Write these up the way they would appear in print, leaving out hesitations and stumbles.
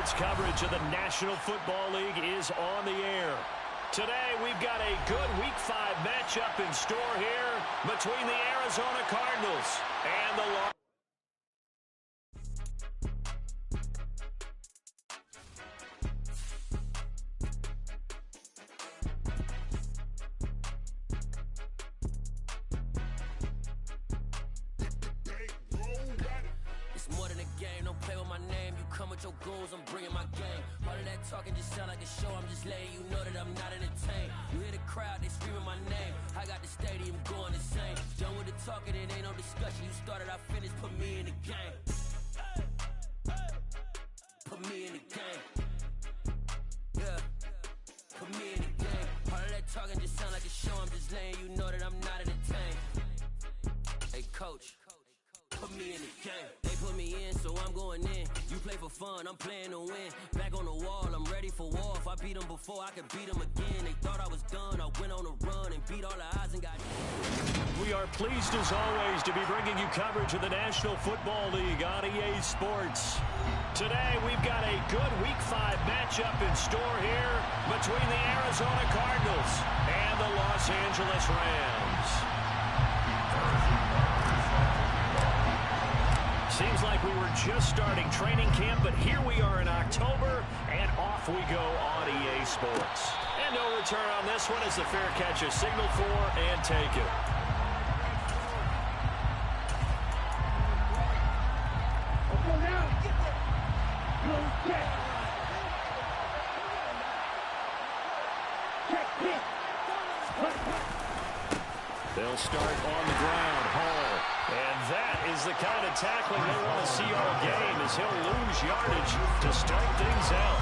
Sports coverage of the National Football League is on the air. Today, we've got a good Week 5 matchup in store here between the Arizona Cardinals and the Los your goals, I'm bringing my game. All of that talking just sound like a show. I'm just letting you know that I'm not entertained. You hear the crowd, they screaming my name. I got the stadium going insane. Done with the talking, it ain't no discussion. You started, I finished, put me in the game. Put me in the game. Yeah, put me in the game. All of that talking just sound like a show. I'm just letting you know that I'm not entertained. Hey, coach, put me in the game. They put me in, so I'm going in. You play for fun, I'm playing to win. Back on the wall, I'm ready for war. If I beat them before, I could beat them again. They thought I was done, I went on a run and beat all the odds and got... We are pleased as always to be bringing you coverage of the National Football League on EA Sports. Today we've got a good Week 5 matchup in store here between the Arizona Cardinals and the Los Angeles Rams. Seems like we were just starting training camp, but here we are in October, and off we go on EA Sports. And no return on this one as the fair catch is signaled for and taken. They'll start on the ground, Hall. And that is the kind of tackling they want to see all game as he'll lose yardage to start things out.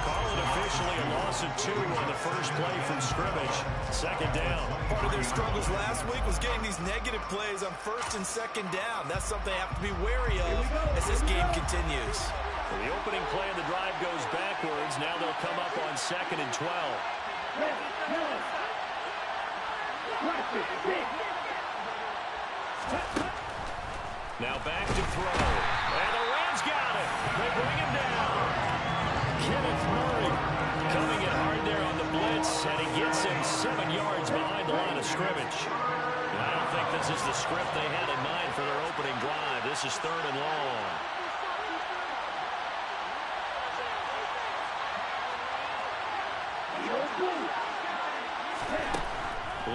Call it officially a loss of 2 on the first play from scrimmage. Second down. Part of their struggles last week was getting these negative plays on first and second down. That's something they have to be wary of as this game continues. The opening play of the drive goes backwards. Now they'll come up on 2nd and 12. Now back to throw. And the Rams got it. They bring him down. Kenneth Murray coming in hard there on the blitz, and he gets him 7 yards behind the line of scrimmage. And I don't think this is the script they had in mind for their opening drive. This is 3rd and long.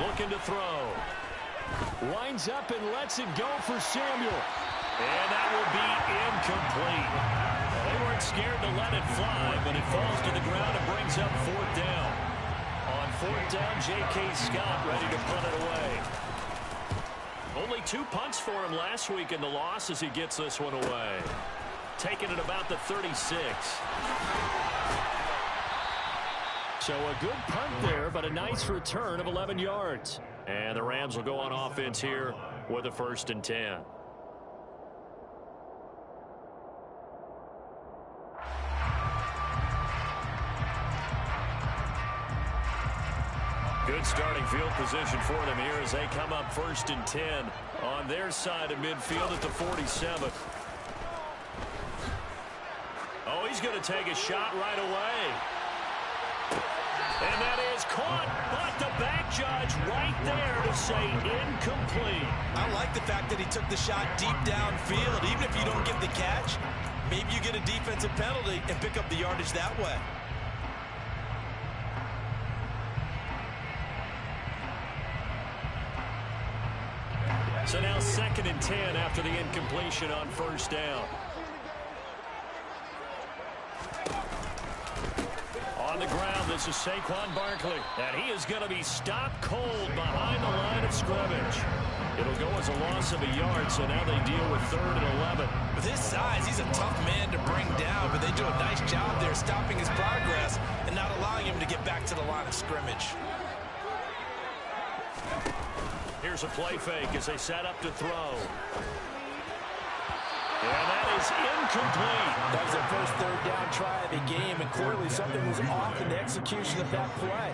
Looking to throw. Winds up and lets it go for Samuel. And that will be incomplete. They weren't scared to let it fly, but it falls to the ground and brings up 4th down. On 4th down, J.K. Scott ready to punt it away. Only 2 punts for him last week in the loss as he gets this one away. Taking it about the 36. So a good punt there, but a nice return of 11 yards. And the Rams will go on offense here with a 1st and 10. Good starting field position for them here as they come up 1st and 10 on their side of midfield at the 47. Oh, he's going to take a shot right away. And that is caught, but the back judge right there to say incomplete. I like the fact that he took the shot deep downfield. Even if you don't get the catch, maybe you get a defensive penalty and pick up the yardage that way. So now 2nd and 10 after the incompletion on 1st down. On the ground, this is Saquon Barkley. And he is going to be stopped cold behind the line of scrimmage. It'll go as a loss of a yard, so now they deal with 3rd and 11. With his size, he's a tough man to bring down, but they do a nice job there stopping his progress and not allowing him to get back to the line of scrimmage. Here's a play fake as they set up to throw. And that is incomplete. That was their first 3rd down try of the game, and clearly something was off in the execution of that play.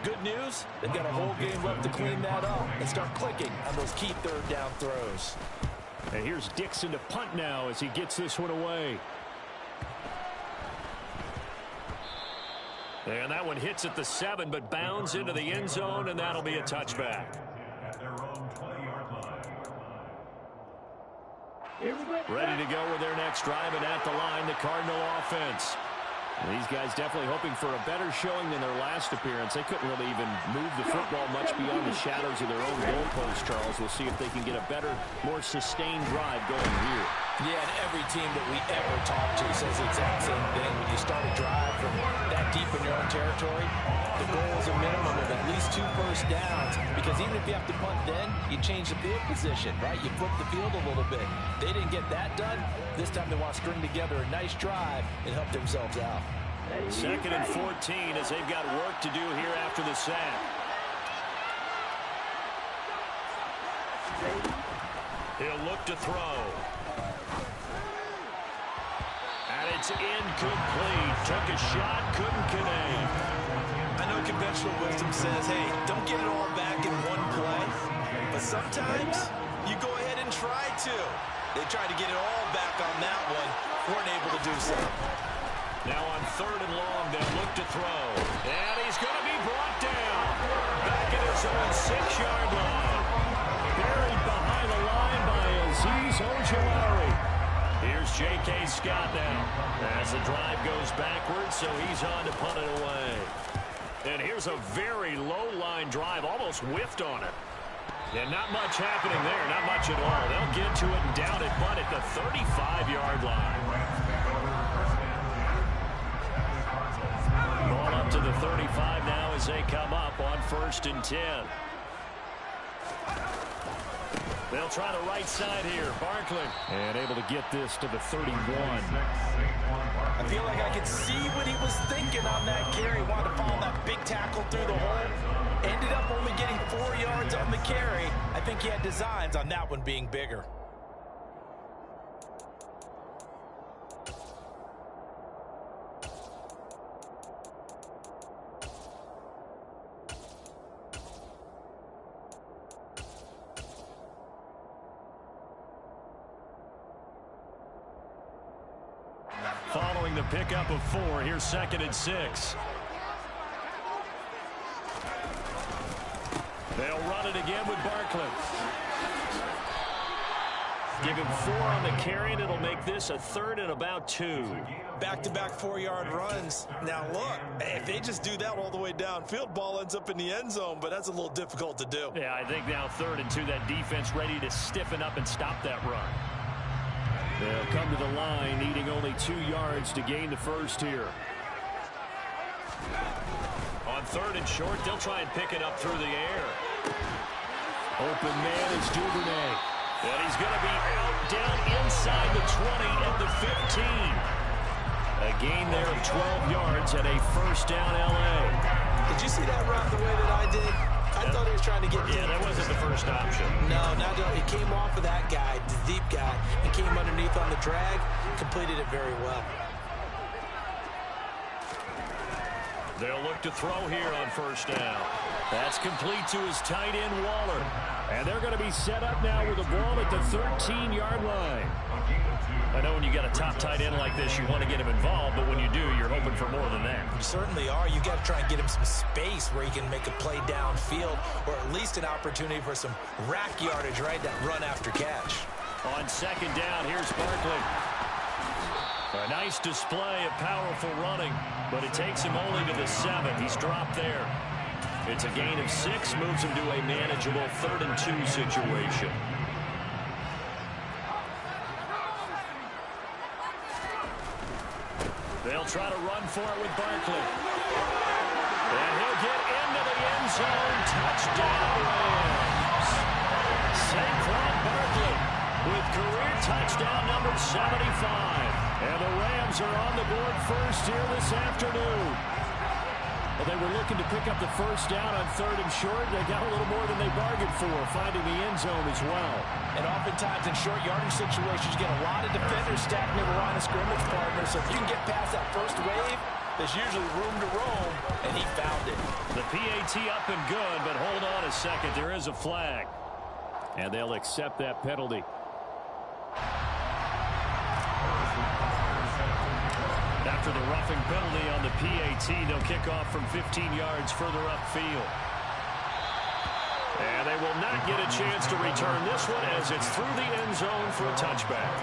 Good news, they've got a whole game left to clean that up and start clicking on those key 3rd down throws. And here's Dixon to punt now as he gets this one away. And that one hits at the 7, but bounds into the end zone, and that'll be a touchback. Ready to go with their next drive, and at the line, the Cardinal offense. And these guys definitely hoping for a better showing than their last appearance. They couldn't really even move the football much beyond the shadows of their own goalpost, Charles. We'll see if they can get a better, more sustained drive going here. Yeah, and every team that we ever talk to says the exact same thing. When you start a drive from that deep in your own territory, the goal is a minimum of at least 2 first downs, because even if you have to punt then, you change the field position, right? You flip the field a little bit. They didn't get that done. This time they want to string together a nice drive and help themselves out. 2nd and 14 as they've got work to do here after the sack. He'll look to throw. And it's incomplete. Took a shot, couldn't connect. I know conventional wisdom says, hey, don't get it all back in one play. But sometimes you go ahead and try to. They tried to get it all back on that one. Weren't able to do so. Now on 3rd and long, they'll look to throw. And he's going to be brought down. Back at his own 6-yard line. Buried behind the line by Azeez Ojulari. Here's J.K. Scott now. As the drive goes backwards, so he's on to punt it away. And here's a very low-line drive, almost whiffed on it. And not much happening there, not much at all. They'll get to it and down it, but at the 35-yard line. Ball up to the 35 now as they come up on 1st and 10. They'll try the right side here. Barkley. And able to get this to the 31. I feel like I could see what he was thinking on that carry. Wanted to follow that big tackle through the hole. Ended up only getting 4 yards on the carry. I think he had designs on that one being bigger. Following the pickup of 4, here's 2nd and 6. They'll run it again with Barkley. Give him 4 on the carry, and it'll make this a 3rd and about 2. Back-to-back 4-yard runs. Now, look, if they just do that all the way downfield, ball ends up in the end zone, but that's a little difficult to do. Yeah, I think now 3rd and 2, that defense ready to stiffen up and stop that run. They'll come to the line, needing only 2 yards to gain the first here. On 3rd and short, they'll try and pick it up through the air. Open man is Duvernay. And he's going to be out down inside the 20 at the 15. A gain there of 12 yards and a 1st down L.A. Did you see that run the way that I did? I thought he was trying to get deep. Yeah, that wasn't the first option. No, it came off of that guy, the deep guy, and came underneath on the drag. Completed it very well. They'll look to throw here on 1st down. That's complete to his tight end, Waller. And they're going to be set up now with the ball at the 13-yard line. I know when you got a top tight end like this, you want to get him involved, but when you do, you're hoping for more than that. You certainly are. You got to try and get him some space where he can make a play downfield, or at least an opportunity for some rack yardage, right? That run after catch. On 2nd down, here's Barkley. A nice display of powerful running, but it takes him only to the 7. He's dropped there. It's a gain of 6, moves him to a manageable 3rd and 2 situation. They'll try to run for it with Barkley. And he'll get into the end zone. Touchdown, Rams. Saquon Barkley with career touchdown number 75. And the Rams are on the board first here this afternoon. Well, they were looking to pick up the 1st down on 3rd and short. They got a little more than they bargained for, finding the end zone as well. And oftentimes in short yardage situations, you get a lot of defenders stacking their line of scrimmage partners. So if you can get past that first wave, there's usually room to roam, and he found it. The PAT up and good, but hold on a second. There is a flag. And they'll accept that penalty. After With a roughing penalty on the PAT, they'll kick off from 15 yards further upfield. And they will not get a chance to return this one as it's through the end zone for a touchback.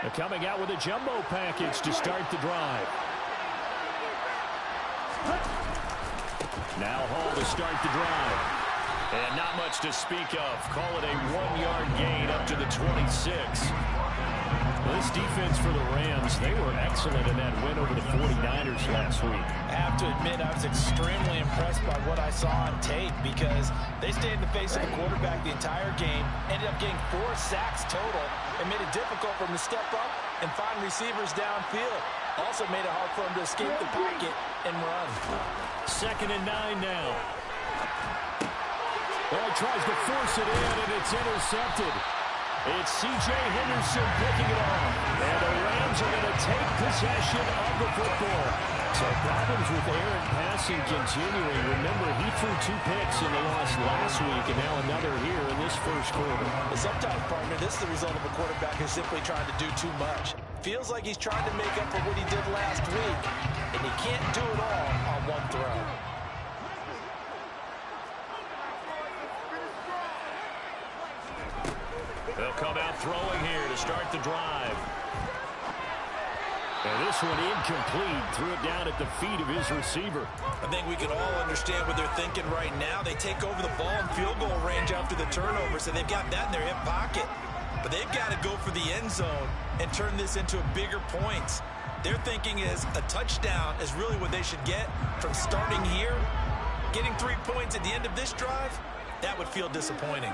They're coming out with a jumbo package to start the drive. Now Hall to start the drive. And not much to speak of. Call it a 1-yard gain up to the 26. This defense for the Rams, they were excellent in that win over the 49ers last week. I have to admit, I was extremely impressed by what I saw on tape because they stayed in the face of the quarterback the entire game, ended up getting 4 sacks total, and made it difficult for him to step up and find receivers downfield. Also made it hard for him to escape the pocket and run. 2nd and 9 now. Well, he tries to force it in, and it's intercepted. It's C.J. Henderson picking it off. And the Rams are going to take possession of the football. So problems with errant passing continuing. Remember, he threw 2 picks in the loss last week, and now another here in this first quarter. Sometimes, partner, this is the result of a quarterback who's simply trying to do too much. Feels like he's trying to make up for what he did last week, and he can't do it all on one throw. They'll come out throwing here to start the drive. And this one incomplete. Threw it down at the feet of his receiver. I think we can all understand what they're thinking right now. They take over the ball in field goal range after the turnover, so they've got that in their hip pocket. But they've got to go for the end zone and turn this into bigger points. Their thinking is a touchdown is really what they should get from starting here. Getting 3 points at the end of this drive, that would feel disappointing.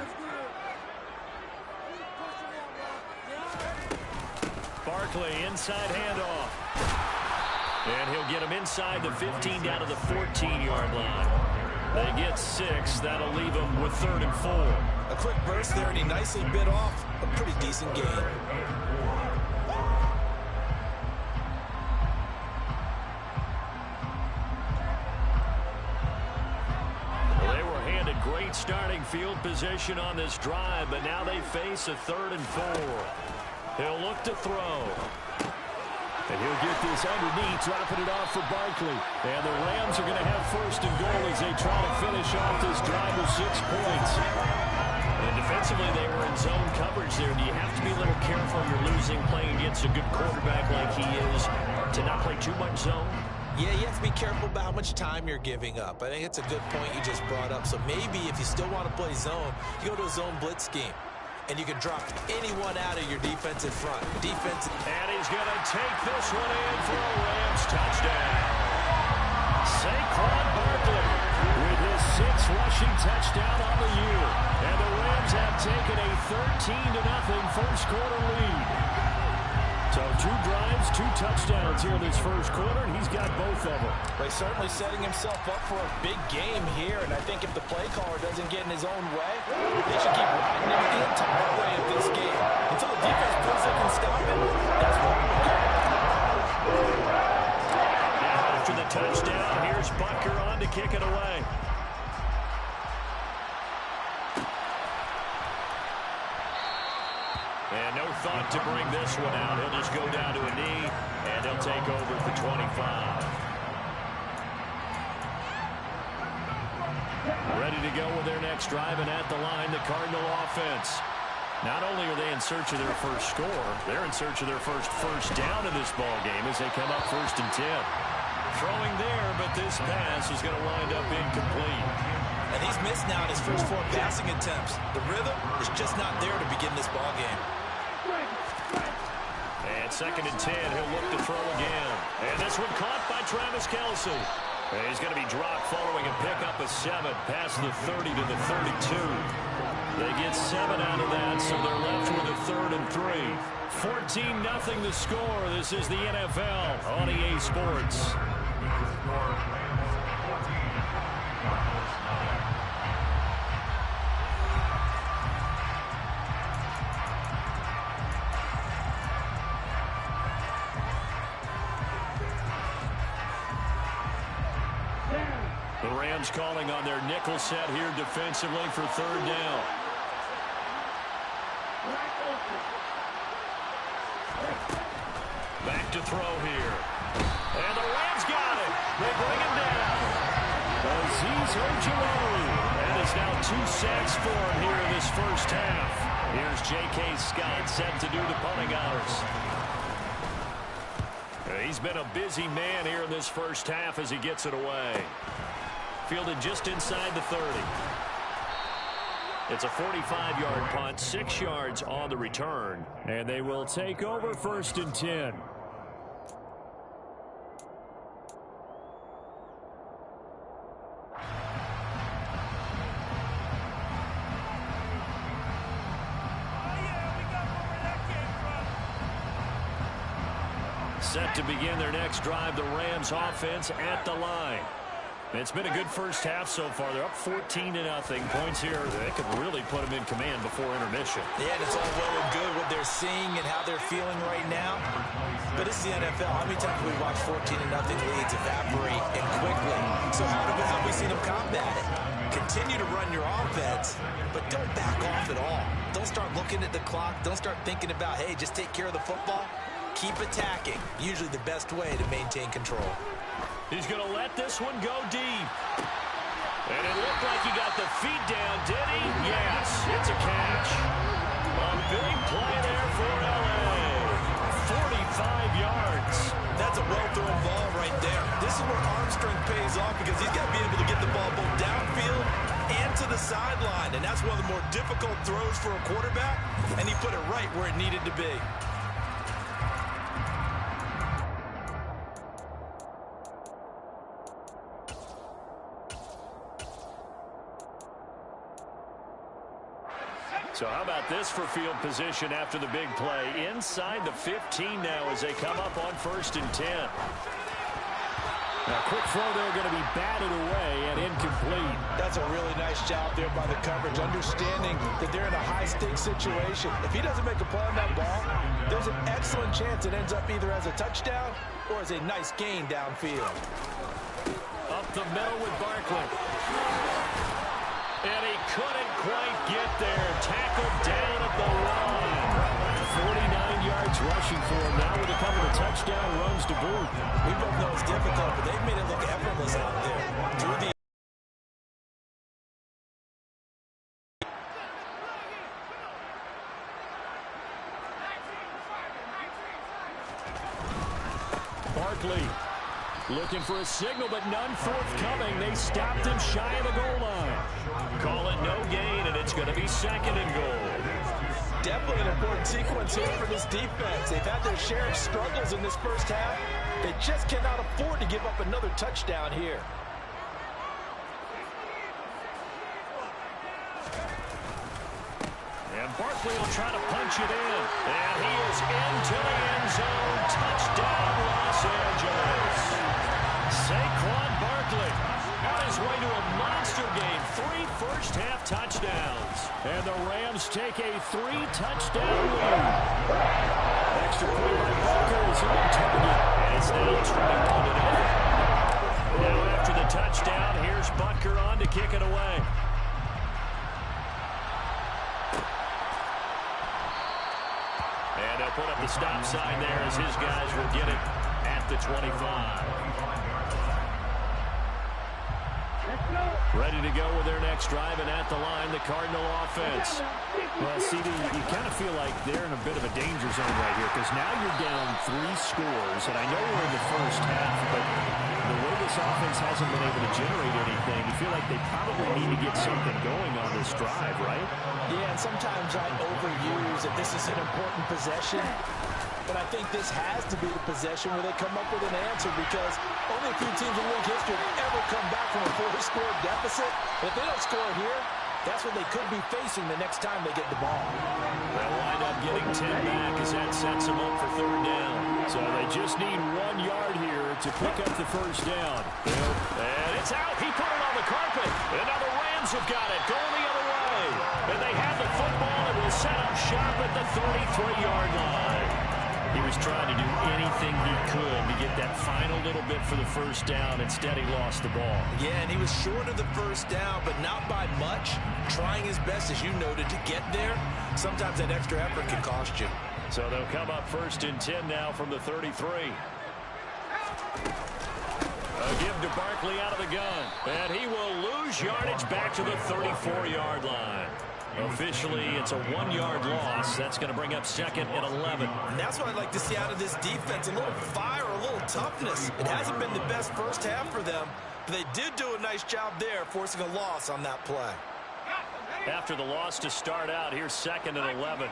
Barkley, inside handoff. And he'll get him inside the 15 down to the 14-yard line. They get 6. That'll leave them with 3rd and 4. A quick burst there, and he nicely bit off a pretty decent gain. Well, they were handed great starting field position on this drive, but now they face a 3rd and 4. He'll look to throw. And he'll get this underneath, dropping it off for Barkley. And the Rams are going to have 1st and goal as they try to finish off this drive with 6 points. And defensively, they were in zone coverage there. Do you have to be a little careful you're losing playing against a good quarterback like he is to not play too much zone? Yeah, you have to be careful about how much time you're giving up. I think it's a good point you just brought up. So maybe if you still want to play zone, you go to a zone blitz scheme. And you can drop anyone out of your defensive front. And he's going to take this one in for a Rams touchdown. Saquon Barkley with his 6th rushing touchdown on the year. And the Rams have taken a 13-0 first quarter lead. So 2 drives, 2 touchdowns here in this first quarter, and he's got both of them. He's certainly setting himself up for a big game here, and I think if the play caller doesn't get in his own way, they should keep riding him the entire way of this game until the defense proves they can stop him. That's what we're doing. Now after the touchdown, here's Butker on to kick it away. And no thought to bring this one out. He'll just go down to a knee, and he'll take over at the 25. Ready to go with their next drive, and at the line, the Cardinal offense. Not only are they in search of their first score, they're in search of their first down in this ball game as they come up 1st and 10. Throwing there, but this pass is going to wind up incomplete. And he's missed now in his first 4 passing attempts. The rhythm is just not there to begin this ball game. And 2nd and 10, he'll look to throw again. And this one caught by Travis Kelce. And he's going to be dropped following a pickup of 7 past the 30 to the 32. They get 7 out of that, so they're left with a 3rd and 3. 14-0 the score. This is the NFL on EA Sports. Rams calling on their nickel set here defensively for third down. Back to throw here. And the Rams got it. They bring him down. Azeez Ojulari. And it's now 2 sacks for him here in this first half. Here's J.K. Scott set to do the punting honors. He's been a busy man here in this first half as he gets it away. Fielded just inside the 30. It's a 45-yard punt, 6 yards on the return. And they will take over 1st and 10. Set to begin their next drive, the Rams offense at the line. It's been a good first half so far. They're up 14-0. Points here, they could really put them in command before intermission. Yeah, and it's all well and good what they're seeing and how they're feeling right now. But it's the NFL. How many times have we watched 14-0 leads evaporate and quickly? So how have we seen them combat it? Continue to run your offense, but don't back off at all. Don't start looking at the clock. Don't start thinking about, hey, just take care of the football. Keep attacking. Usually the best way to maintain control. He's going to let this one go deep. And it looked like he got the feet down, did he? Yes, it's a catch. A big play there for L.A. 45 yards. That's a well-thrown ball right there. This is where arm strength pays off because he's got to be able to get the ball both downfield and to the sideline. And that's one of the more difficult throws for a quarterback. And he put it right where it needed to be. So how about this for field position after the big play? Inside the 15 now as they come up on 1st and 10. Now, quick throw there going to be batted away and incomplete. That's a really nice job there by the coverage, understanding that they're in a high-stakes situation. If he doesn't make a play on that ball, there's an excellent chance it ends up either as a touchdown or as a nice gain downfield. Up the middle with Barkley. And he couldn't quite get there. Tackled down at the line. 49 yards rushing for him. Now with a couple of touchdown runs to boot. We both know it's difficult, but they've made it look effortless out there. Through the Barkley looking for a signal, but none forthcoming. They stopped him shy of the goal line. Call it no gain, and it's going to be 2nd and goal. Definitely an important sequence here for this defense. They've had their share of struggles in this first half. They just cannot afford to give up another touchdown here. And Barkley will try to punch it in. And he is into the end zone. Touchdown, Los Angeles. Saquon Barkley on his way to a monster game. 3 first-half touchdowns. And the Rams take a 3-touchdown lead. Extra point by Butker is on target. And it's now 21-0. Now after the touchdown, here's Butker on to kick it away. And they'll put up the stop sign there as his guys will get it at the 25. Ready to go with their next drive, and at the line, the Cardinal offense. Well, CD, you kind of feel like they're in a bit of a danger zone right here because now you're down 3 scores, and I know we're in the first half, but the way this offense hasn't been able to generate anything, you feel like they probably need to get something going on this drive, right? Yeah, and sometimes I overuse that this is an important possession. But I think this has to be the possession where they come up with an answer because only a few teams in league history have ever come back from a 4-score deficit. But if they don't score here, that's what they could be facing the next time they get the ball. They'll wind up getting 10 back as that sets them up for 3rd down. So they just need 1 yard here to pick up the first down. And it's out. He put it on the carpet. And now the Rams have got it. Going the other way. And they have the football and will set up shop at the 33-yard line. He was trying to do anything he could to get that final little bit for the first down. Instead, he lost the ball. Yeah, and he was short of the first down, but not by much. Trying his best, as you noted, to get there. Sometimes that extra effort can cost you. So they'll come up 1st and 10 now from the 33. A give to Barkley out of the gun. And he will lose yardage back to the 34-yard line. Officially, it's a 1-yard loss. That's going to bring up 2nd and 11. And that's what I'd like to see out of this defense. A little fire, a little toughness. It hasn't been the best first half for them, but they did do a nice job there, forcing a loss on that play. After the loss to start out, here's 2nd and 11.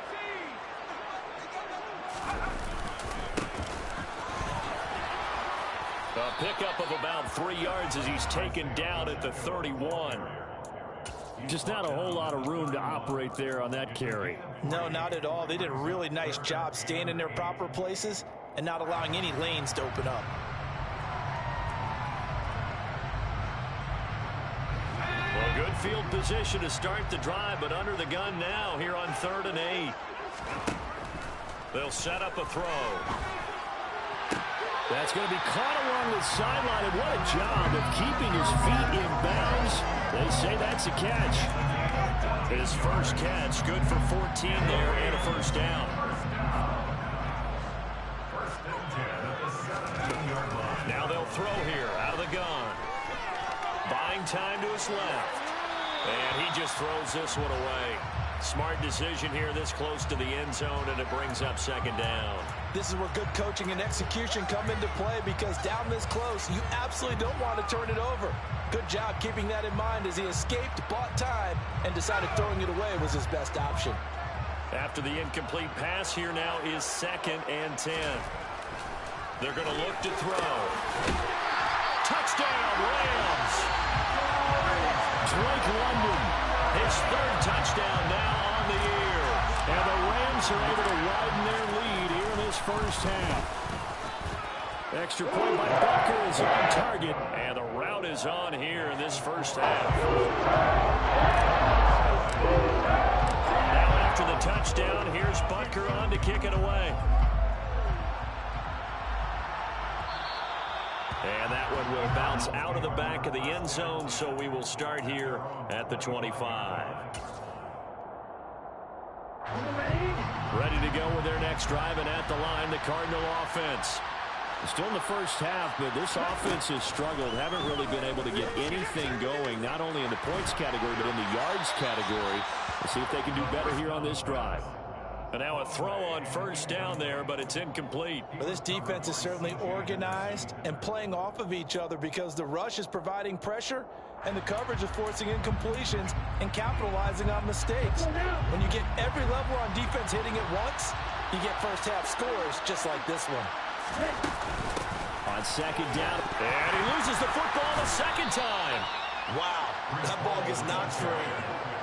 A pickup of about 3 yards as he's taken down at the 31. Just not a whole lot of room to operate there on that carry. No, not at all. They did a really nice job staying in their proper places and not allowing any lanes to open up. Well, good field position to start the drive, but under the gun now here on 3rd and 8. They'll set up a throw. That's going to be caught along the sideline, and what a job of keeping his feet in bounds. They say that's a catch. His first catch, good for 14 there and a first down. Now they'll throw here out of the gun. Buying time to his left. And he just throws this one away. Smart decision here this close to the end zone, and it brings up 2nd down. This is where good coaching and execution come into play, because down this close, you absolutely don't want to turn it over. Good job keeping that in mind as he escaped, bought time, and decided throwing it away was his best option. After the incomplete pass, here now is 2nd and 10. They're going to look to throw. Touchdown, Rams! Drake London, his 3rd touchdown now on the year. And the Rams are able to widen their lead here in this first half. Extra point by Butker is on target, and the route is on here in this first half. Now after the touchdown, here's Butker on to kick it away. And that one will bounce out of the back of the end zone, so we will start here at the 25. Ready to go with their next drive, and at the line, the Cardinal offense. Still in the first half, but this offense has struggled. Haven't really been able to get anything going, not only in the points category, but in the yards category. We'll see if they can do better here on this drive. And now a throw on first down there, but it's incomplete. Well, this defense is certainly organized and playing off of each other, because the rush is providing pressure and the coverage is forcing incompletions and capitalizing on mistakes. When you get every level on defense hitting at once, you get first half scores just like this one. On 2nd down, and he loses the football the 2nd time. Wow, that ball gets knocked free,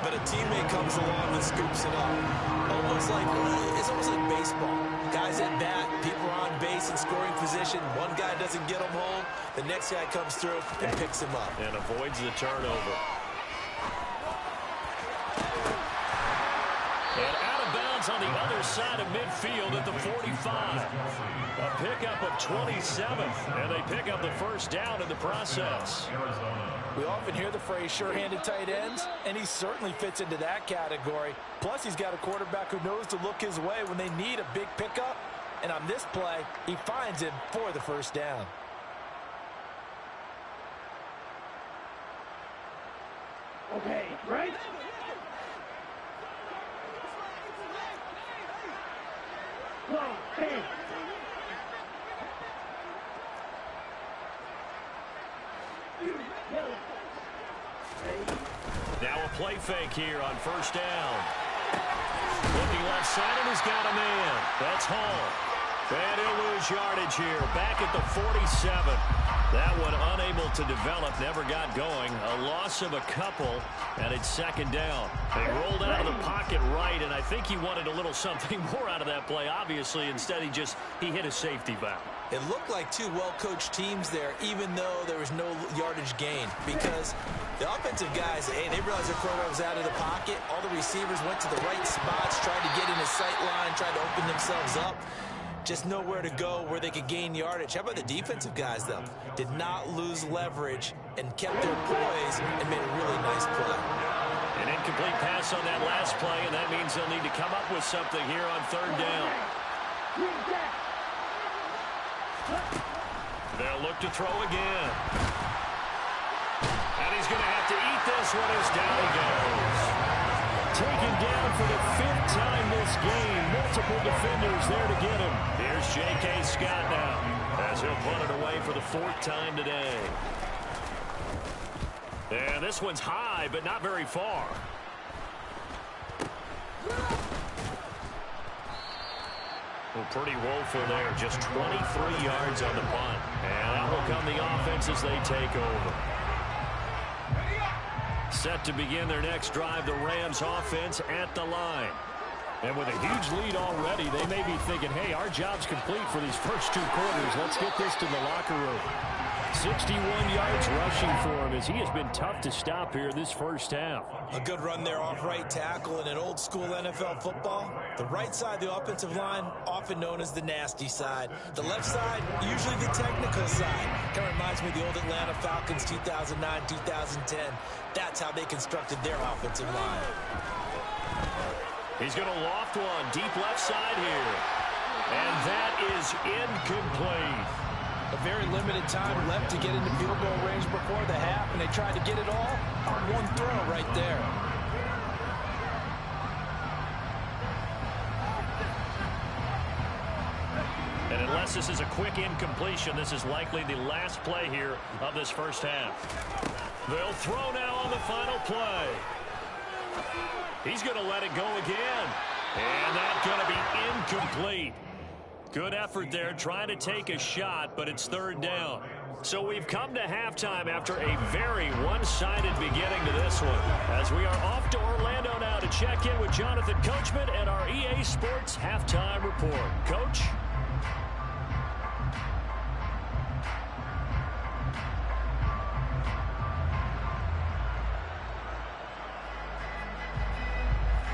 but a teammate comes along and scoops it up. It's almost like baseball. Guys at bat, people are on base in scoring position. One guy doesn't get him home, the next guy comes through and picks him up. And avoids the turnover. And out of bounds on the other side of midfield at the 45. A pickup of 27, and they pick up the first down in the process. We often hear the phrase sure-handed tight ends, and he certainly fits into that category. Plus, he's got a quarterback who knows to look his way when they need a big pickup. And on this play, he finds him for the first down. Okay, right? Go, hey. Now a play fake here on first down. Looking left side, and he's got a man. That's Hall. And he'll lose yardage here. Back at the 47. That one unable to develop, never got going. A loss of a couple, and it's 2nd down. They rolled out of the pocket right, and I think he wanted a little something more out of that play, obviously. Instead, he hit a safety valve. It looked like two well-coached teams there, even though there was no yardage gain, because the offensive guys, hey, they realized their quarterback was out of the pocket. All the receivers went to the right spots, tried to get in his sight line, tried to open themselves up. just know where to go, where they could gain yardage. How about the defensive guys, though? Did not lose leverage and kept their poise and made a really nice play. An incomplete pass on that last play, and that means they'll need to come up with something here on third down. They'll look to throw again. And he's going to have to eat this one as down he goes. Taken down for the 5th time this game. Multiple defenders there to get him. Here's J.K. Scott now as he'll punt it away for the 4th time today. And this one's high, but not very far. Well, pretty woeful there. Just 23 yards on the punt. And that will come the offense as they take over. Set to begin their next drive, the Rams offense at the line. And with a huge lead already, they may be thinking, hey, our job's complete for these first 2 quarters. Let's get this to the locker room. 61 yards rushing for him as he has been tough to stop here this first half. A good run there off right tackle in an old school NFL football. The right side, the offensive line, often known as the nasty side. The left side, usually the technical side. Kind of reminds me of the old Atlanta Falcons 2009, 2010. That's how they constructed their offensive line. He's going to loft one deep left side here. And that is incomplete. A very limited time left to get into field goal range before the half, and they tried to get it all on one throw right there. And unless this is a quick incompletion, this is likely the last play here of this first half. They'll throw now on the final play. He's going to let it go again. And that's going to be incomplete. Good effort there, trying to take a shot, but it's third down. So we've come to halftime after a very one-sided beginning to this one. As we are off to Orlando now to check in with Jonathan Coachman and our EA Sports Halftime Report. Coach?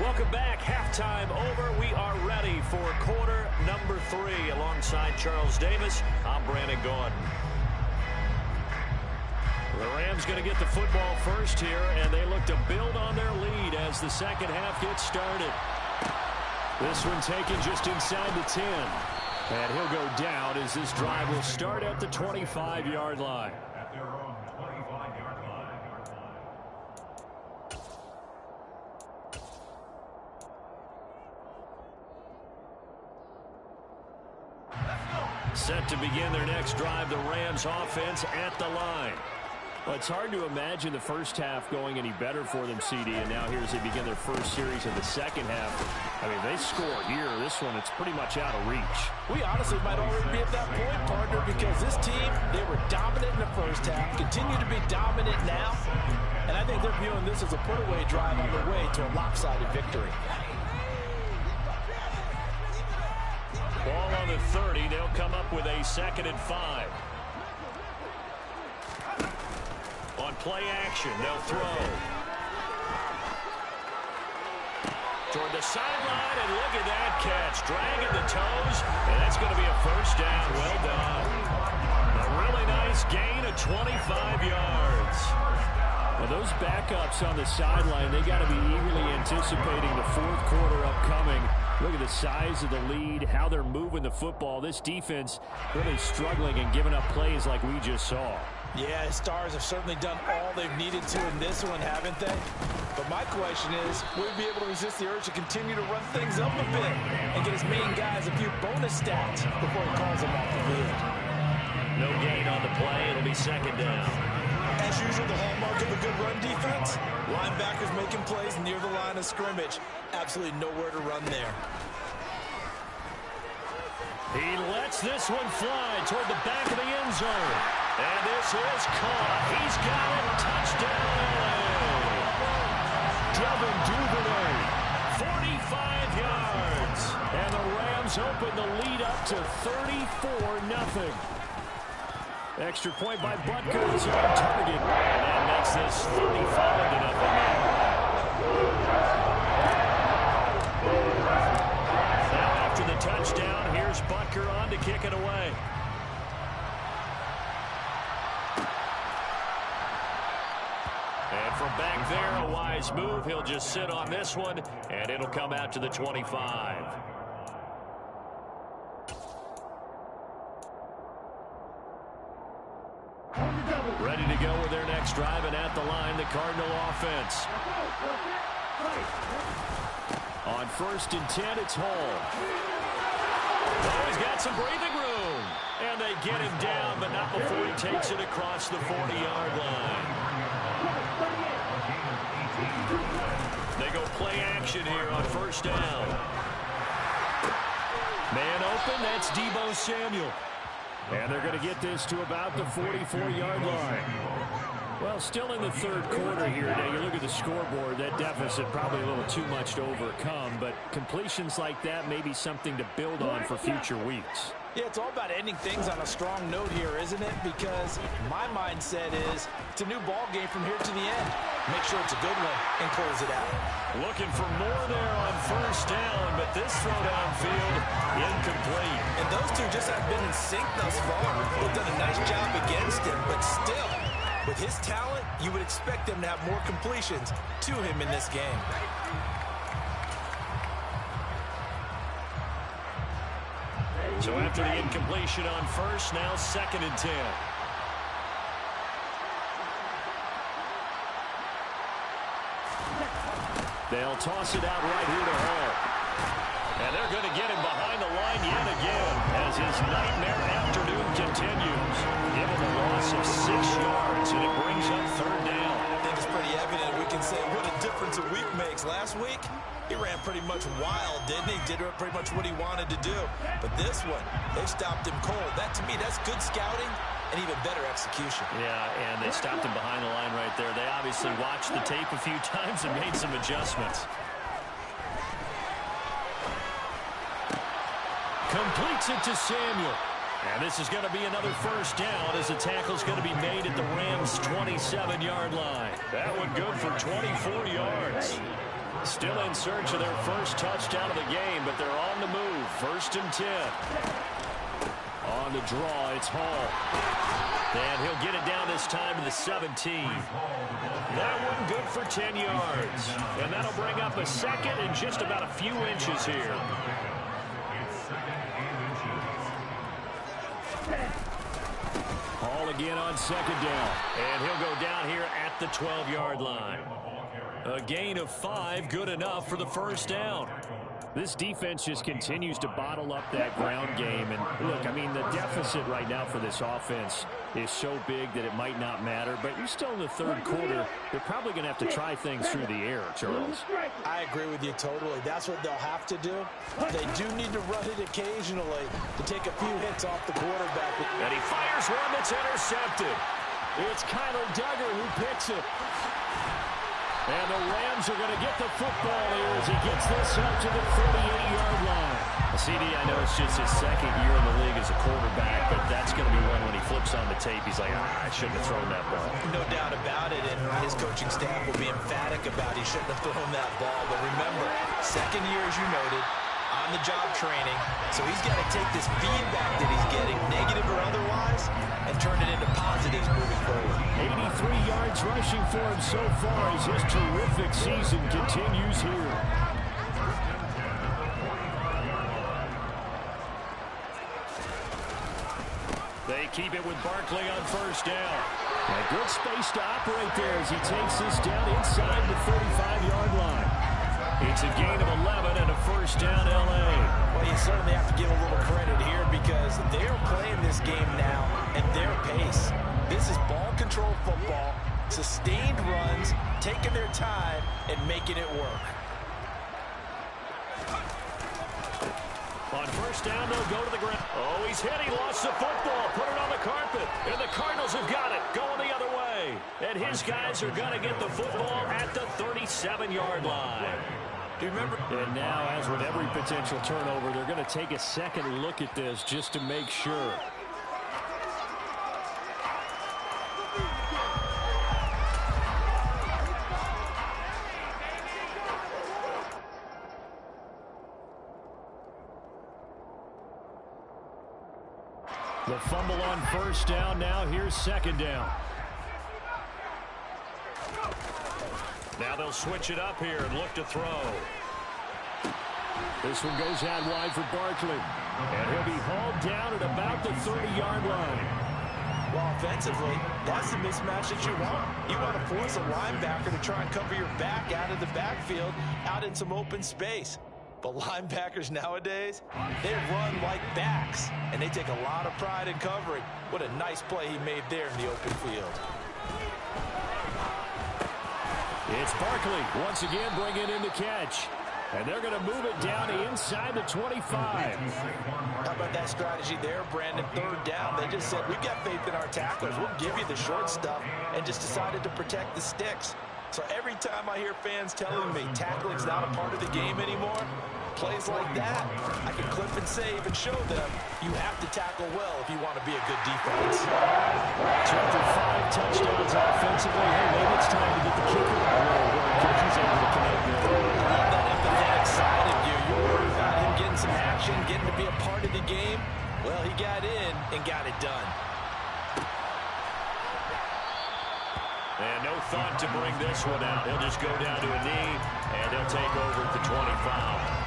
Welcome back. Halftime over. We are ready for quarter number 3. Alongside Charles Davis, I'm Brandon Gordon. The Rams going to get the football first here, and they look to build on their lead as the second half gets started. This one taken just inside the 10. And he'll go down as this drive will start at the 25-yard line. Set to begin their next drive, the Rams offense at the line. Well, it's hard to imagine the first half going any better for them, CD, and now here as they begin their first series of the second half. I mean, they score here. This one, it's pretty much out of reach. We honestly might already be at that point, partner, because this team, they were dominant in the first half, continue to be dominant now, and I think they're viewing this as a put-away drive on their way to a lopsided victory. Ball on the 30. They'll come up with a 2nd and 5. On play action, they'll throw. Toward the sideline, and look at that catch. Dragging the toes, and that's going to be a first down. Well done. A really nice gain of 25 yards. Well, those backups on the sideline, they got to be eagerly anticipating the fourth quarter upcoming. Look at the size of the lead, how they're moving the football. This defense really struggling and giving up plays like we just saw. Yeah, Stars have certainly done all they've needed to in this one, haven't they? But my question is, will he be able to resist the urge to continue to run things up a bit and get his main guys a few bonus stats before he calls them off the field? No gain on the play. It'll be 2nd down. As usual, the hallmark of a good run defense, linebackers making plays near the line of scrimmage. Absolutely nowhere to run there. He lets this one fly toward the back of the end zone. And this is caught. He's got it. Touchdown, LA. Devin Duvernay, 45 yards. And the Rams open the lead up to 34-0. Extra point by Butker is on target. And that makes this 35-0 now. Now after the touchdown, here's Here's Butker on to kick it away. And from back there, a wise move. He'll just sit on this one, and it'll come out to the 25. Ready to go with their next drive, and at the line, the Cardinal offense. On 1st and 10, it's Hall. Oh, he's got some breathing room. And they get him down, but not before he takes it across the 40-yard line. They go play action here on 1st down. Man open, that's Deebo Samuel. And they're going to get this to about the 44-yard line. Well, still in the 3rd quarter here. Now, you look at the scoreboard, that deficit probably a little too much to overcome, but completions like that may be something to build on for future weeks. Yeah, it's all about ending things on a strong note here, isn't it? Because my mindset is it's a new ball game from here to the end. Make sure it's a good one and close it out. Looking for more there on 1st down, but this throw downfield incomplete. And those two just have been in sync thus far. They've done a nice job against him, but still, with his talent, you would expect them to have more completions to him in this game. So after the incompletion on 1st, now 2nd and 10. They'll toss it out right here to Hall. And they're going to get him behind the line yet again as his nightmare afternoon continues. Give him a loss of 6 yards, and it brings up 3rd down. I think it's pretty evident. We can say what a difference a week makes. Last week, he ran pretty much wild, didn't he? Did pretty much what he wanted to do. But this one, they stopped him cold. That, to me, that's good scouting and even better execution. Yeah, and they stopped him behind the line right there. They obviously watched the tape a few times and made some adjustments. Completes it to Samuel. And this is going to be another 1st down as the tackle's going to be made at the Rams' 27-yard line. That one good for 24 yards. Still in search of their first touchdown of the game, but they're on the move. 1st and 10. On the draw, it's Hall. And he'll get it down this time to the 17. That one good for 10 yards. And that'll bring up a 2nd and just about a few inches here. Hall again on 2nd down. And he'll go down here at the 12-yard line. A gain of 5, good enough for the 1st down. This defense just continues to bottle up that ground game. And look, I mean, the deficit right now for this offense is so big that it might not matter. But you're still in the 3rd quarter. They're probably going to have to try things through the air, Charles. I agree with you totally. That's what they'll have to do. They do need to run it occasionally to take a few hits off the quarterback. And he fires one that's intercepted. It's Kyler Duggar who picks it. And the Rams are going to get the football here as he gets this up to the 38-yard line. CD, I know it's just his 2nd year in the league as a quarterback, but that's going to be one when he flips on the tape. He's like, I shouldn't have thrown that ball. No doubt about it, and his coaching staff will be emphatic about he shouldn't have thrown that ball. But remember, 2nd year, as you noted, on-the-job training. So he's got to take this feedback that he's getting, negative or otherwise, and turn it into positives moving forward. 83 yards rushing for him so far as his terrific season continues here. They keep it with Barkley on 1st down. A good space to operate there as he takes this down inside the 35-yard line. It's a gain of 11 and a 1st down, L.A. Well, you certainly have to give a little credit here because they're playing this game now at their pace. This is ball control football, sustained runs, taking their time, and making it work. On 1st down, they'll go to the ground. Oh, he's hit. He lost the football. Put it on the carpet. And the Cardinals have got it. Going the other way. And his guys are going to get the football at the 37-yard line. Do you remember? And now, as with every potential turnover, they're going to take a second look at this just to make sure. The fumble on first down. Now here's second down. Now they'll switch it up here and look to throw. This one goes out wide for Barkley. And he'll be hauled down at about the 30-yard line. Well, offensively, that's the mismatch that you want. You want to force a linebacker to try and cover your back out of the backfield, out in some open space. But linebackers nowadays, they run like backs, and they take a lot of pride in covering. What a nice play he made there in the open field. It's Barkley once again bringing in the catch. And they're going to move it down to inside the 25. How about that strategy there, Brandon? Third down. They just said, we've got faith in our tacklers. We'll give you the short stuff, and just decided to protect the sticks. So every time I hear fans telling me tackling's not a part of the game anymore, plays like that, I can clip and save and show them you have to tackle well if you want to be a good defense. 2 for 5 touchdowns offensively. Hey, maybe it's time to get the kicker a little work. He's able to connect there. That empathetic side of you. You're worried about him getting some action, getting to be a part of the game. Well, he got in and got it done. And no thought to bring this one out. He'll just go down to a knee, and they'll take over at the 25.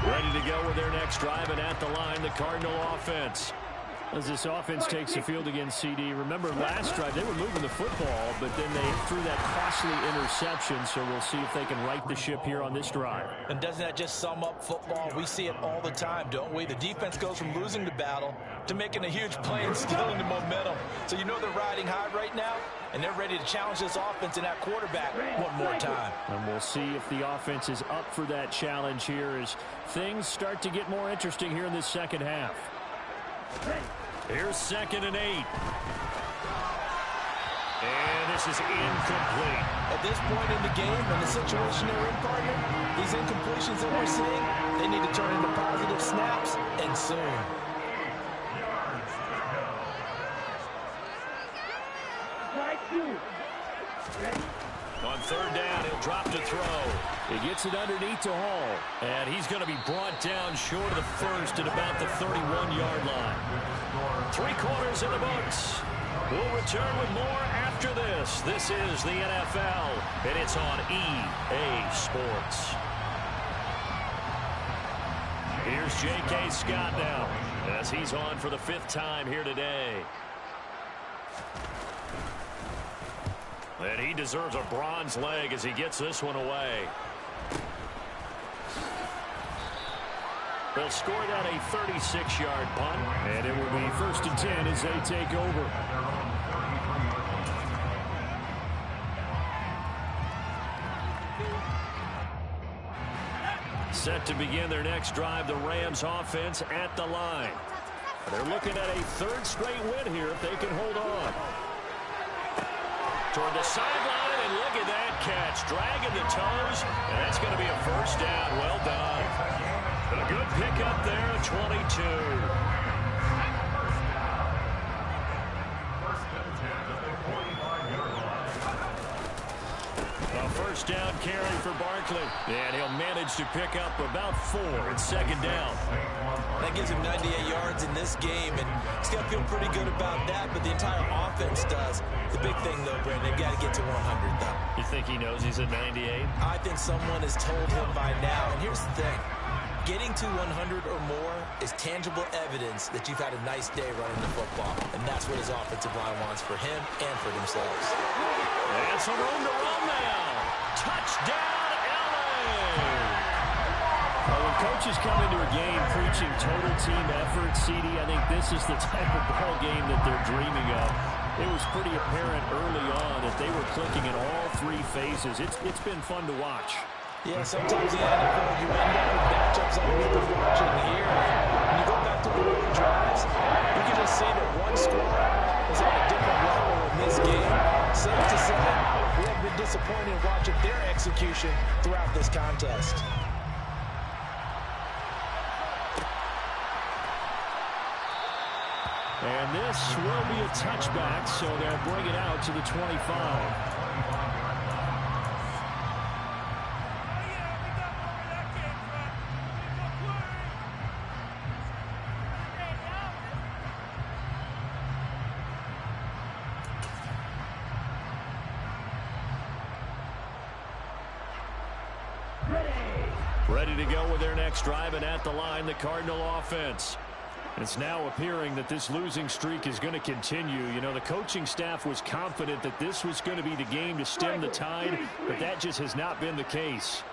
Ready to go with their next drive, and at the line, the Cardinal offense. As this offense takes the field against CD, remember last drive, they were moving the football, but then they threw that costly interception, so we'll see if they can right the ship here on this drive. And doesn't that just sum up football? We see it all the time, don't we? The defense goes from losing the battle to making a huge play and stealing the momentum. So you know they're riding high right now, and they're ready to challenge this offense and that quarterback one more time. And we'll see if the offense is up for that challenge here as things start to get more interesting here in this second half. Here's 2nd and 8. And this is incomplete. At this point in the game and the situation they're in, partner, these incompletions that we're seeing, they need to turn into positive snaps, and soon. On 3rd down, he'll drop to throw. He gets it underneath to Hall. And he's going to be brought down short of the first at about the 31-yard line. 3 quarters in the books. We'll return with more after this. This is the NFL, and it's on EA Sports. Here's J.K. Scott now as he's on for the 5th time here today. And he deserves a bronze leg as he gets this one away. They'll score that a 36-yard punt, and it will be 1st and 10 as they take over. Set to begin their next drive, the Rams offense at the line. They're looking at a 3rd straight win here if they can hold on. Toward the sideline, and look at that catch. Dragging the toes, and that's going to be a 1st down. Well done. A good pickup there at 22. A 1st down carry for Barkley. And he'll manage to pick up about 4 at 2nd down. That gives him 98 yards in this game, and he's got to feel pretty good about that, but the entire offense does. The big thing, though, Brandon, they've got to get to 100, though. You think he knows he's at 98? I think someone has told him by now, and here's the thing. Getting to 100 or more is tangible evidence that you've had a nice day running the football, and that's what his offensive line wants for him and for themselves. And some room to run now. Touchdown, LA! Well, when coaches come into a game preaching total team effort, CD, I think this is the type of ball game that they're dreaming of. It was pretty apparent early on that they were clicking in all 3 phases. It's been fun to watch. Yeah, sometimes in the NFL you end up with matchups like we've been watching here. When you go back to the early drives, you can just see that one squad is on a different level in this game. Safe to say, we have been disappointed watching their execution throughout this contest. And this will be a touchback, so they'll bring it out to the 25. Ready to go with their next drive, and at the line, the Cardinal offense. It's now appearing that this losing streak is going to continue. You know, the coaching staff was confident that this was going to be the game to stem the tide, but that just has not been the case.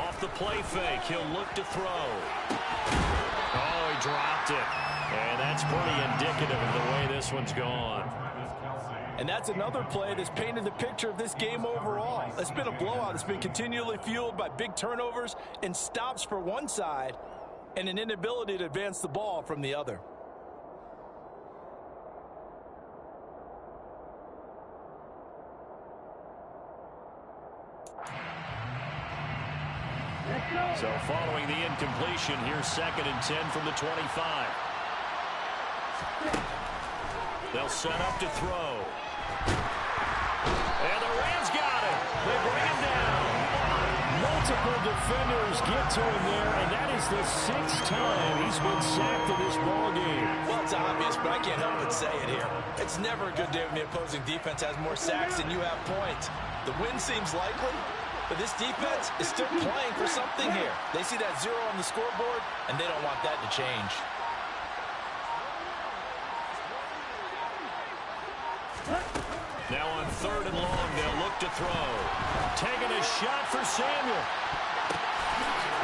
Off the play fake, he'll look to throw. Oh, he dropped it. And that's pretty indicative of the way this one's gone. And that's another play that's painted the picture of this game overall. It's been a blowout. It's been continually fueled by big turnovers and stops for one side and an inability to advance the ball from the other. So following the incompletion, here's 2nd and 10 from the 25. They'll set up to throw. And the Rams got it. They bring him down. Multiple defenders get to him there, and that is the 6th time he's been sacked in this ballgame. Well, it's obvious, but I can't help but say it here. It's never a good day when the opposing defense has more sacks than you have points. The win seems likely, but this defense is still playing for something here. They see that 0 on the scoreboard, and they don't want that to change. Now on 3rd and long, they'll look to throw. Taking a shot for Samuel.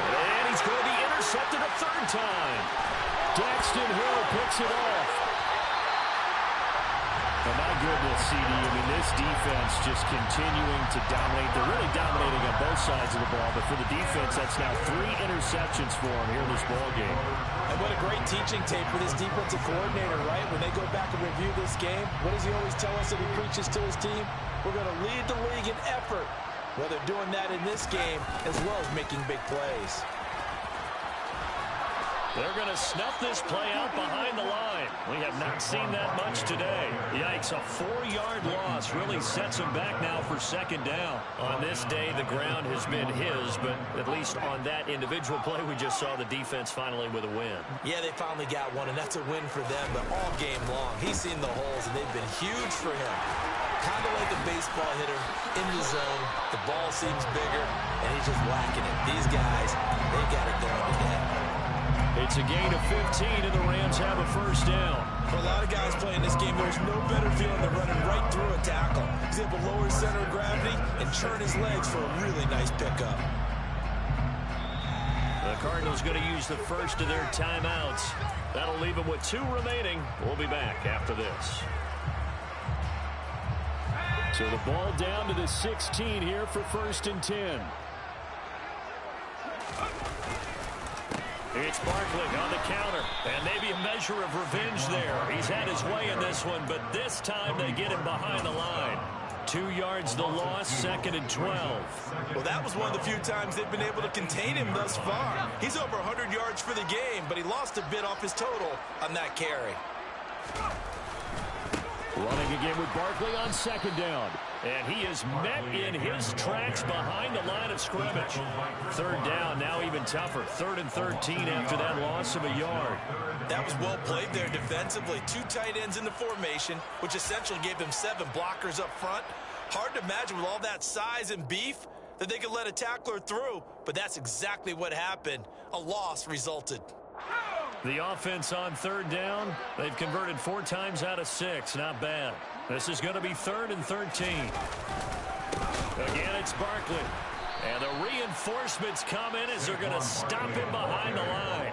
And he's going to be intercepted a 3rd time. Daxton Hill picks it off. And my goodness, CD, I mean, this defense just continuing to dominate. They're really dominating on both sides of the ball, but for the defense, that's now 3 interceptions for them here in this ballgame. And what a great teaching tape for this defensive coordinator, right? When they go back and review this game, what does he always tell us that he preaches to his team? We're going to lead the league in effort. Well, they're doing that in this game as well as making big plays. They're going to snuff this play out behind the line. We have not seen that much today. Yikes, a 4-yard loss really sets him back now for 2nd down. On this day, the ground has been his, but at least on that individual play, we just saw the defense finally with a win. Yeah, they finally got one, and that's a win for them, but all game long, he's seen the holes, and they've been huge for him. Kind of like a baseball hitter in the zone. The ball seems bigger, and he's just whacking it. These guys, they got it going today. It's a gain of 15, and the Rams have a 1st down. For a lot of guys playing this game, there's no better feeling than running right through a tackle. He's able to lower his center of gravity and churn his legs for a really nice pickup. The Cardinals going to use the first of their timeouts. That'll leave them with 2 remaining. We'll be back after this. So the ball down to the 16 here for 1st and 10. It's Barkley on the counter, and maybe a measure of revenge there. He's had his way in this one, but this time they get him behind the line. 2 yards the loss, 2nd and 12. Well, that was one of the few times they've been able to contain him thus far. He's over 100 yards for the game, but he lost a bit off his total on that carry. Running again with Barkley on 2nd down. And he is met in his tracks behind the line of scrimmage. 3rd down, now even tougher. 3rd and 13 after that loss of a yard. That was well played there defensively. 2 tight ends in the formation, which essentially gave them 7 blockers up front. Hard to imagine with all that size and beef that they could let a tackler through, but that's exactly what happened. A loss resulted. The offense on 3rd down, they've converted 4 times out of 6. Not bad. This is going to be 3rd and 13. Again, it's Barkley. And the reinforcements come in as they're going to stop him behind the line.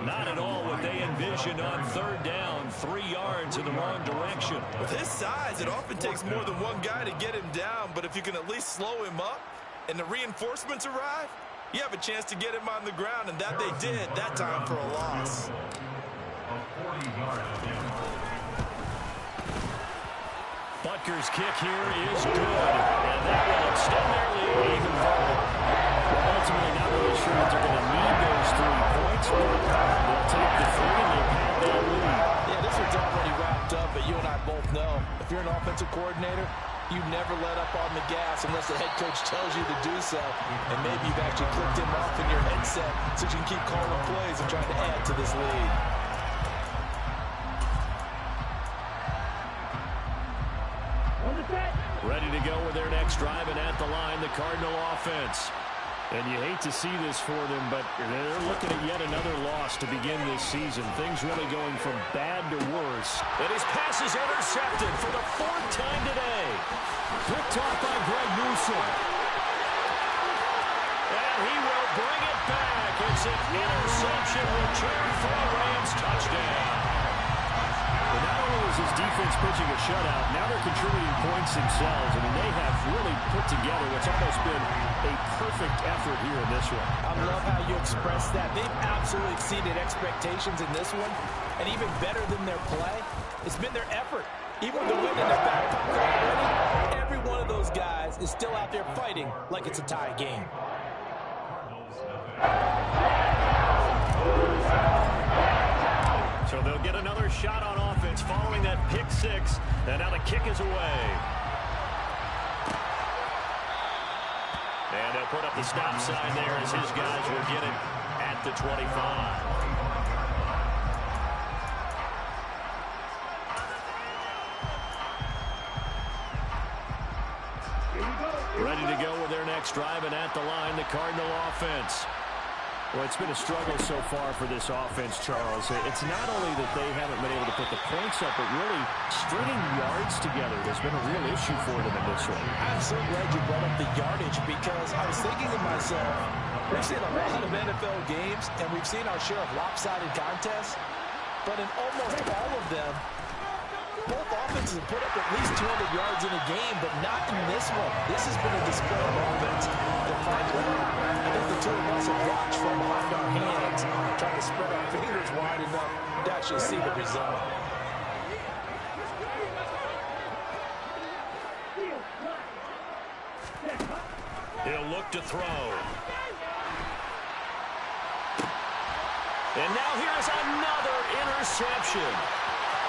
Not at all what they envisioned on 3rd down. 3 yards in the wrong direction. With his size, it often takes more than one guy to get him down, but if you can at least slow him up and the reinforcements arrive, you have a chance to get him on the ground, and that they did that time for a loss. Butker's kick here is good, and that will extend their lead even further. Well, ultimately, not really sure that they're going to need those 3 points, but they'll take the 3 and they'll have that lead. Yeah, this one's already wrapped up, but you and I both know if you're an offensive coordinator, you never let up on the gas unless the head coach tells you to do so. And maybe you've actually clicked him off in your headset so you can keep calling plays and trying to add to this lead. Ready to go with their next drive, and at the line, the Cardinal offense. And you hate to see this for them, but they're looking at yet another loss to begin this season. Things really going from bad to worse. And his pass is intercepted for the 4th time today. Picked off by Greg Newsome. And he will bring it back. It's an interception return for a Rams touchdown. But not only is his defense pitching a shutout, now they're contributing points themselves. I mean, they have really put together what's almost been a perfect effort here in this one. I love how you express that. They've absolutely exceeded expectations in this one. And even better than their play, it's been their effort. Even with the win in their back pocket already, every one of those guys is still out there fighting like it's a tie game. So they'll get another shot on offense following that pick six. And now the kick is away. And they'll put up the stop sign there as his guys will get it at the 25. Ready to go with their next drive, and at the line, the Cardinal offense. Well, it's been a struggle so far for this offense, Charles. It's not only that they haven't been able to put the points up, but really stringing yards together has been a real issue for them in this one. I'm so glad you brought up the yardage, because I was thinking to myself, we've seen a lot of NFL games, and we've seen our share of lopsided contests, but in almost all of them, both offenses have put up at least 200 yards in a game, but not in this one. This has been a display of offense that, frankly, I think the two of us have watched from behind our hands, trying to spread our fingers wide enough to actually see the result. He'll look to throw. And now here's another interception.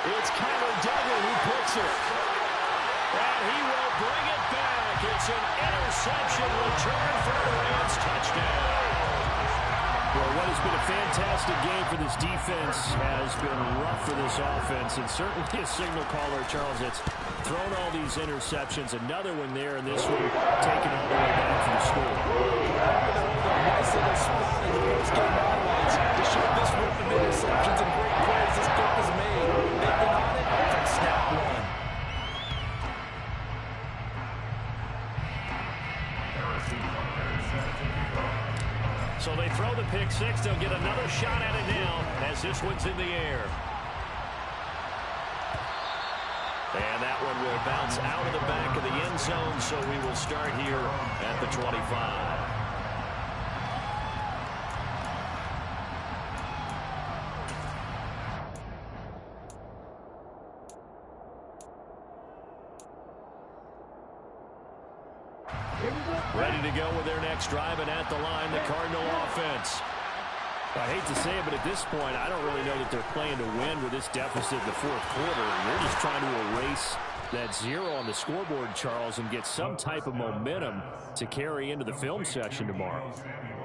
It's Kyler Duggan who puts it. And he will bring it back. It's an interception return for a Rams touchdown. Well, what has been a fantastic game for this defense has been rough for this offense. And certainly a signal caller, Charles, that's thrown all these interceptions. Another one there, and this one taken all the way back to the school. Nice little spot in the post-game highlights to show this run of interceptions and great plays this group has made. They've been on it from snap one. So they throw the pick six. They'll get another shot at it now as this one's in the air. And that one will bounce out of the back of the end zone, so we will start here at the 25. Ready to go with their next drive, and at the line, the Cardinal offense. I hate to say it, but at this point, I don't really know that they're playing to win with this deficit in the fourth quarter. They're just trying to erase that zero on the scoreboard, Charles, and get some type of momentum to carry into the film session tomorrow.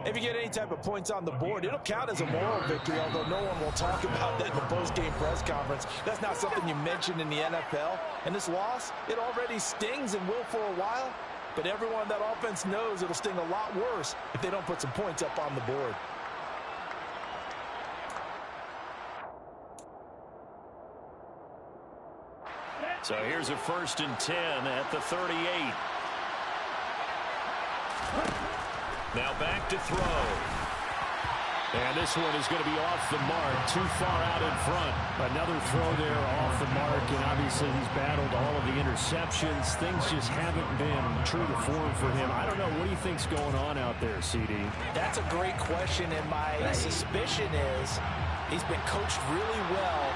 If you get any type of points on the board, it'll count as a moral victory, although no one will talk about that in the post-game press conference. That's not something you mentioned in the NFL. And this loss, it already stings and will for a while. But everyone on that offense knows it'll sting a lot worse if they don't put some points up on the board. So here's a 1st and 10 at the 38. Now back to throw. And this one is going to be off the mark, too far out in front. Another throw there off the mark, and obviously he's battled all of the interceptions. Things just haven't been true to form for him. I don't know. What do you think's going on out there, CD? That's a great question, and my suspicion is he's been coached really well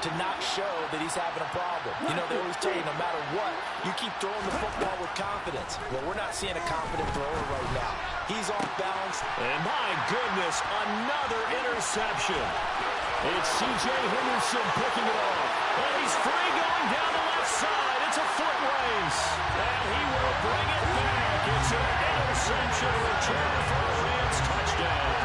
to not show that he's having a problem. You know, they always tell you, no matter what, you keep throwing the football with confidence. Well, we're not seeing a confident thrower right now. He's off balance. And my goodness, another interception. It's C.J. Henderson picking it off. And he's free going down the left side. It's a foot race. And he will bring it back. It's an interception return for a Rams touchdown.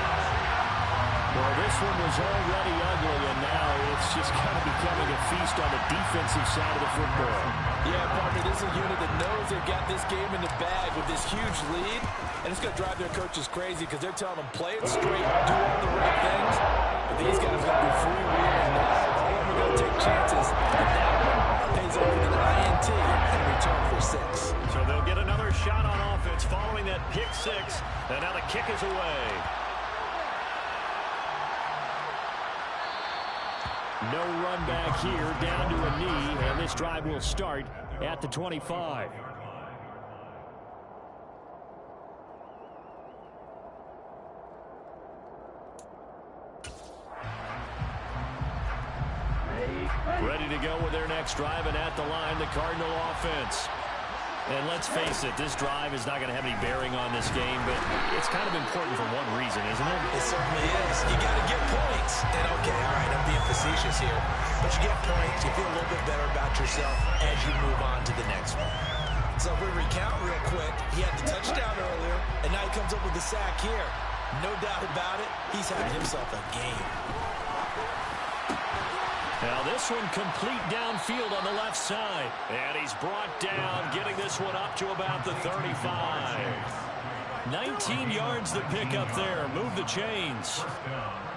Well, this one was already ugly, and now it's just kind of becoming a feast on the defensive side of the football. Yeah, partner, this is a unit that knows they've got this game in the bag with this huge lead, and it's going to drive their coaches crazy because they're telling them play it straight, do all the right things. But these guys are going to be freewheeling now. All of them are going to take chances, and that one pays off with an INT in return for 6. So they'll get another shot on offense following that pick 6, and now the kick is away. No run back here, down to a knee, and this drive will start at the 25. Ready to go with their next drive, and at the line, the Cardinal offense. And let's face it, this drive is not going to have any bearing on this game, but it's kind of important for one reason, isn't it? It certainly is. You got to get points. And okay, all right, I'm being facetious here. But you get points, you feel a little bit better about yourself as you move on to the next one. So if we recount real quick, he had the touchdown earlier, and now he comes up with the sack here. No doubt about it, he's having himself a game. Now this one complete downfield on the left side. And he's brought down, getting this one up to about the 35. 19 yards to pick up there. Move the chains.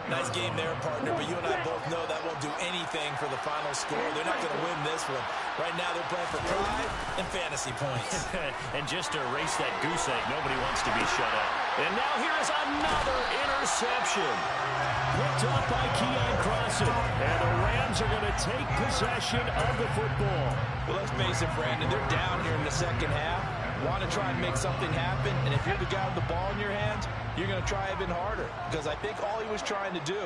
Nice game there, partner, but you and I both know that won't do anything for the final score. They're not going to win this one. Right now they're playing for pride and fantasy points. And just to erase that goose egg, nobody wants to be shut out. And now here is another interception. Picked up by Keion Crossen. And the Rams are going to take possession of the football. Well, let's face it, Brandon, they're down here in the second half. Want to try and make something happen, and if you're the guy with the ball in your hands, you're going to try even harder, because I think all he was trying to do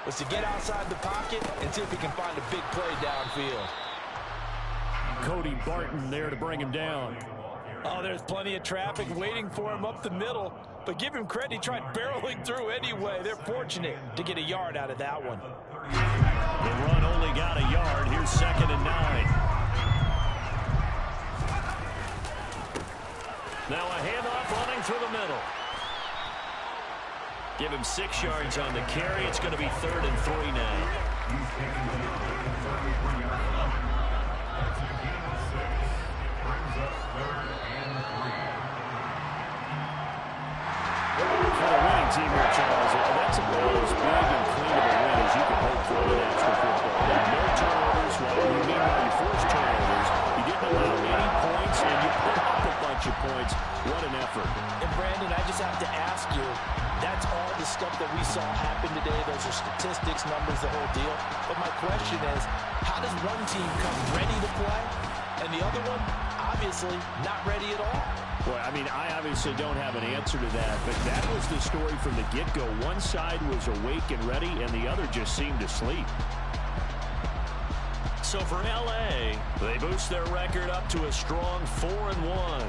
was to get outside the pocket and see if he can find a big play downfield. Cody Barton there to bring him down. Oh, there's plenty of traffic waiting for him up the middle, but give him credit, he tried barreling through anyway. They're fortunate to get a yard out of that one. The run only got a yard. Here's 2nd and 9. Now a handoff running through the middle. Give him 6 yards on the carry. It's going to be 3rd and 3 now. For the winning team here, Charles, that's about as big and clean of a win as you can hope for in the National Football League. No turnovers. Meanwhile, you forced turnovers. You didn't allow any points, and you put up a bunch of points. What an effort. And Brandon, I just have to ask you, that's all the stuff that we saw happen today. Those are statistics, numbers, the whole deal. But my question is, how does one team come ready to play, and the other one, obviously, not ready at all? Well, I mean, I obviously don't have an answer to that, but that was the story from the get-go. One side was awake and ready, and the other just seemed to sleep. So for L.A., they boost their record up to a strong 4-1.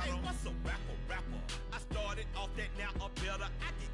Hey, what's a rapper? I started off that, now I'm better. I get